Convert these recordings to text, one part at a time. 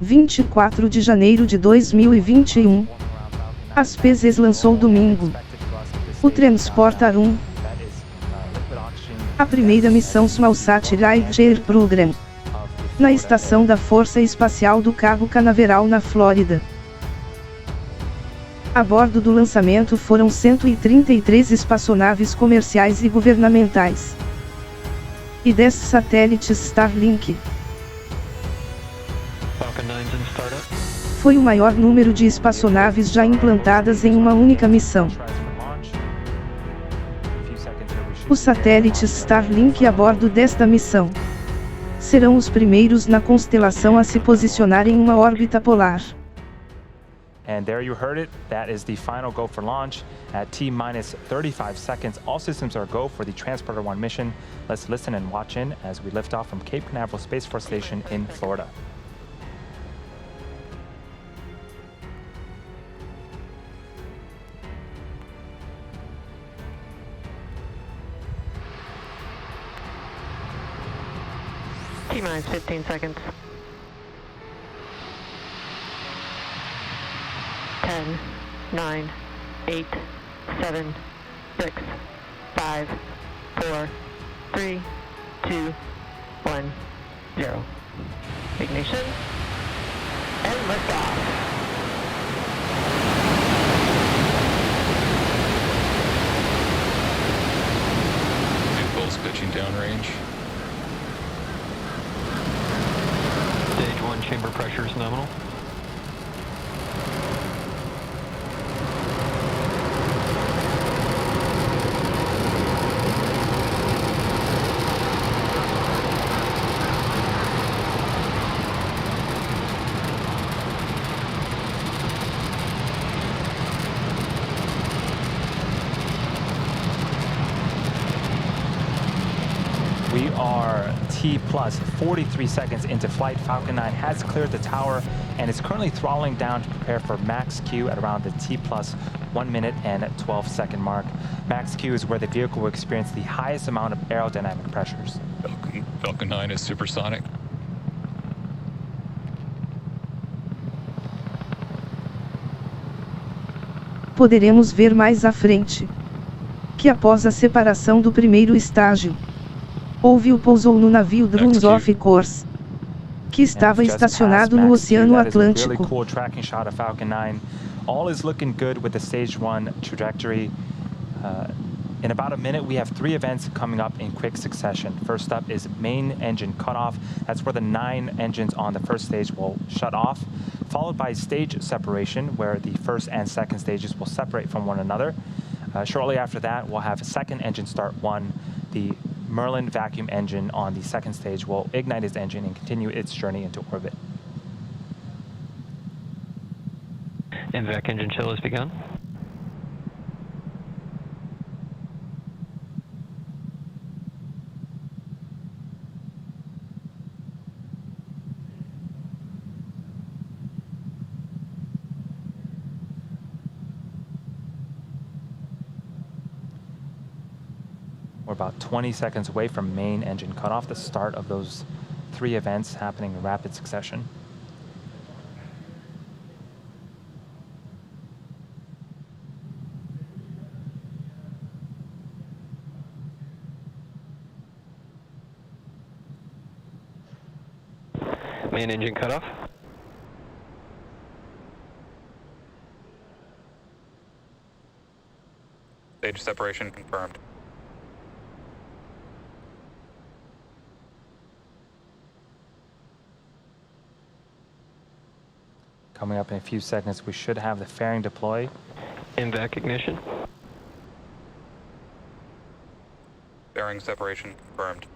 24 de janeiro de 2021. A Spacex lançou domingo o Transporter 1, a primeira missão SmallSat Rideshare Program, na Estação da Força Espacial do Cabo Canaveral na Flórida. A bordo do lançamento foram 133 espaçonaves comerciais e governamentais e 10 satélites Starlink. Foi o maior número de espaçonaves já implantadas em uma única missão. Os satélites Starlink a bordo desta missão serão os primeiros na constelação a se posicionar em uma órbita polar. And there you heard it, that is the final go for launch at T-minus 35 seconds. All systems are go for the Transporter 1 mission. Let's listen and watch in as we lift off from Cape Canaveral Space Force Station in Florida. T-minus 15 seconds. 10, 9, 8, 7, 6, 5, 4, 3, 2, 1, 0. Ignition and liftoff. Vehicles pitching downrange. Stage 1 chamber pressure is nominal. We are T plus 43 seconds into flight. Falcon 9 has cleared the tower and is currently throttling down to prepare for max Q at around the T plus 1 minute and 12 second mark. Max Q is where the vehicle will experience the highest amount of aerodynamic pressures. Falcon 9 is supersonic. Poderemos ver mais à frente que após a separação do primeiro estágio, houve o pousou no navio Drones of Course, que estava estacionado no Oceano Atlântico. Really cool tracking shot of Falcon 9. All is looking good with the stage 1 trajectory. In about a minute, we have 3 events coming up in quick succession. First up is main engine cutoff. That's where the 9 engines on the first stage will shut off, followed by stage separation, where the first and second stages will separate from one another. Shortly after that, we'll have second engine start 1. The Merlin vacuum engine on the second stage will ignite its engine and continue its journey into orbit. MVAC engine chill has begun. We're about 20 seconds away from main engine cutoff, the start of those 3 events happening in rapid succession. Main engine cutoff. Stage separation confirmed. Coming up in a few seconds, we should have the fairing deploy. MVAC ignition. Fairing separation confirmed.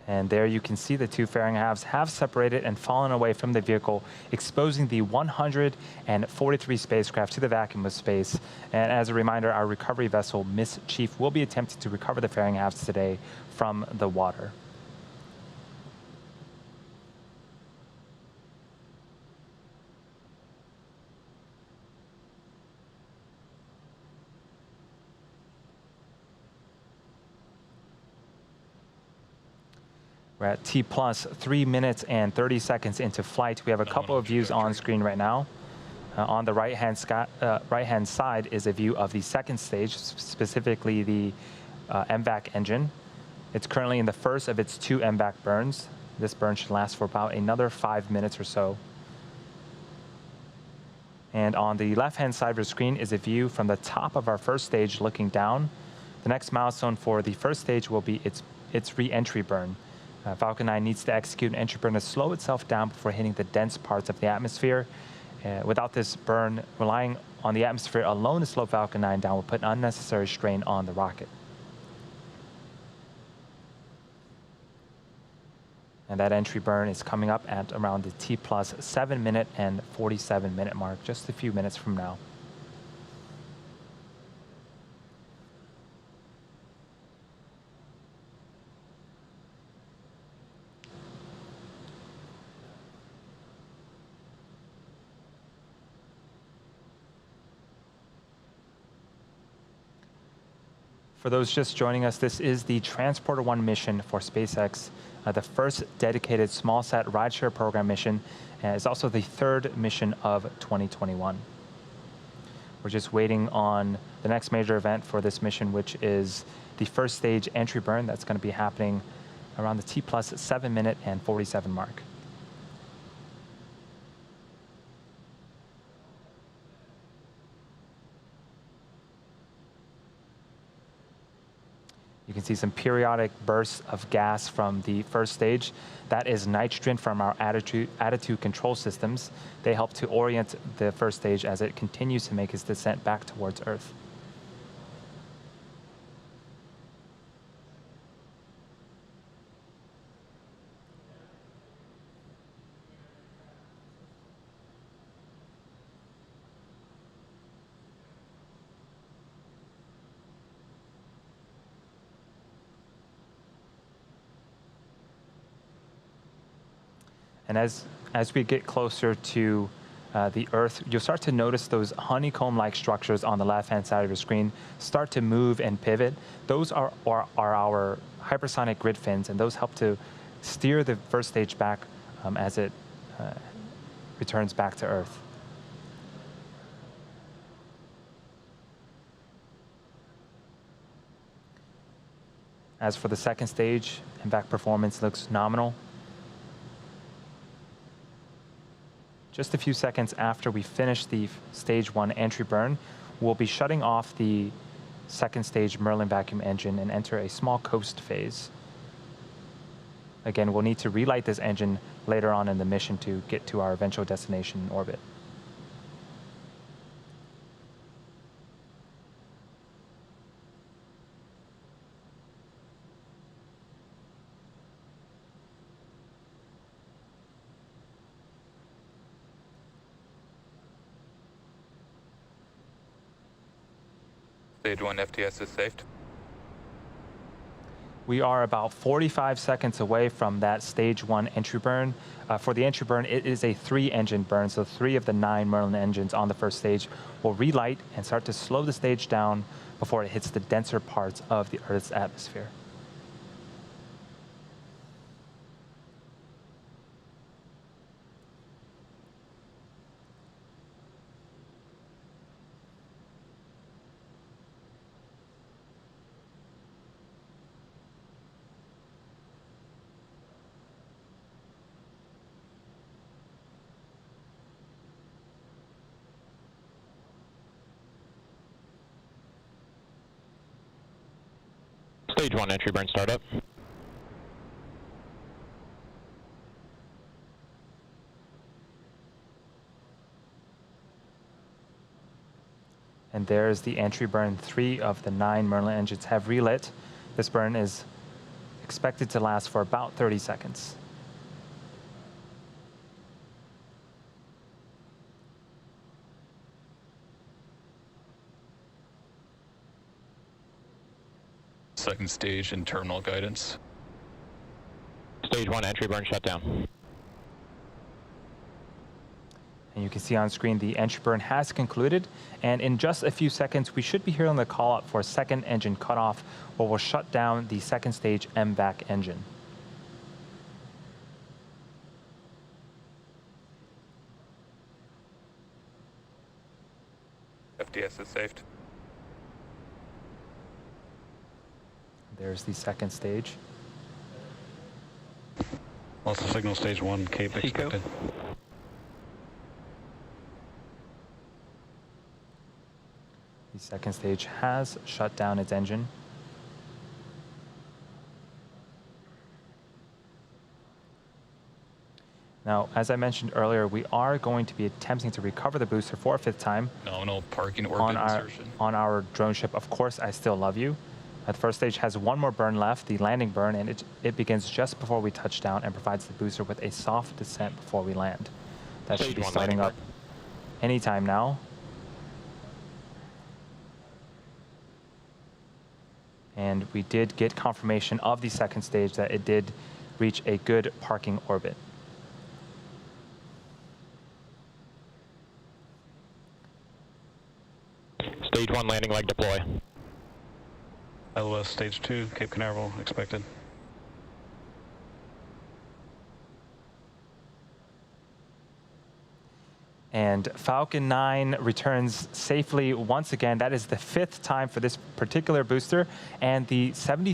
And there you can see the 2 fairing halves have separated and fallen away from the vehicle, exposing the 143 spacecraft to the vacuum of space. And as a reminder, our recovery vessel, Miss Chief, will be attempting to recover the fairing halves today from the water. We're at T plus 3 minutes and 30 seconds into flight. We have a couple of views on screen right now. On the right-hand side is a view of the second stage, specifically the MVAC engine. It's currently in the first of its 2 MVAC burns. This burn should last for about another 5 minutes or so. And on the left-hand side of your screen is a view from the top of our first stage looking down. The next milestone for the first stage will be its re-entry burn. Falcon 9 needs to execute an entry burn to slow itself down before hitting the dense parts of the atmosphere. Without this burn, relying on the atmosphere alone to slow Falcon 9 down will put unnecessary strain on the rocket. And that entry burn is coming up at around the T plus 7 minute and 47 minute mark, just a few minutes from now. For those just joining us, this is the Transporter 1 mission for SpaceX, the first dedicated SmallSat Rideshare Program mission, and it's also the 3rd mission of 2021. We're just waiting on the next major event for this mission, which is the first stage entry burn. That's going to be happening around the T plus 7 minute and 47 mark. You can see some periodic bursts of gas from the first stage. That is nitrogen from our attitude control systems. They help to orient the first stage as it continues to make its descent back towards Earth. And as we get closer to the Earth, you'll start to notice those honeycomb-like structures on the left-hand side of your screen start to move and pivot. Those are our hypersonic grid fins, and those help to steer the first stage back as it returns back to Earth. As for the second stage, MVAC performance looks nominal. Just a few seconds after we finish the stage 1 entry burn, we'll be shutting off the second stage Merlin vacuum engine and enter a small coast phase. Again, we'll need to relight this engine later on in the mission to get to our eventual destination in orbit. Stage 1 FTS is saved. We are about 45 seconds away from that stage 1 entry burn. For the entry burn, it is a 3-engine burn, so 3 of the 9 Merlin engines on the first stage will relight and start to slow the stage down before it hits the denser parts of the Earth's atmosphere. Stage 1 entry burn startup. And there's the entry burn. 3 of the 9 Merlin engines have relit. This burn is expected to last for about 30 seconds. Second stage and terminal guidance. Stage 1 entry burn shut down. And you can see on screen the entry burn has concluded. And in just a few seconds, we should be hearing the call out for second engine cutoff, where we'll shut down the second stage MVAC engine. FTS is saved. There's the second stage. Also signal stage 1, Cape expected. The second stage has shut down its engine. Now, as I mentioned earlier, we are going to be attempting to recover the booster for a fifth time. Nominal parking orbit insertion. On our drone ship, Of Course I Still Love You. That first stage has one more burn left, the landing burn, and it begins just before we touch down and provides the booster with a soft descent before we land. That should be starting up anytime now. And we did get confirmation of the second stage that it did reach a good parking orbit. Stage 1 landing leg deploy. LOS stage 2, Cape Canaveral expected. And Falcon 9 returns safely once again. That is the fifth time for this particular booster, and the 70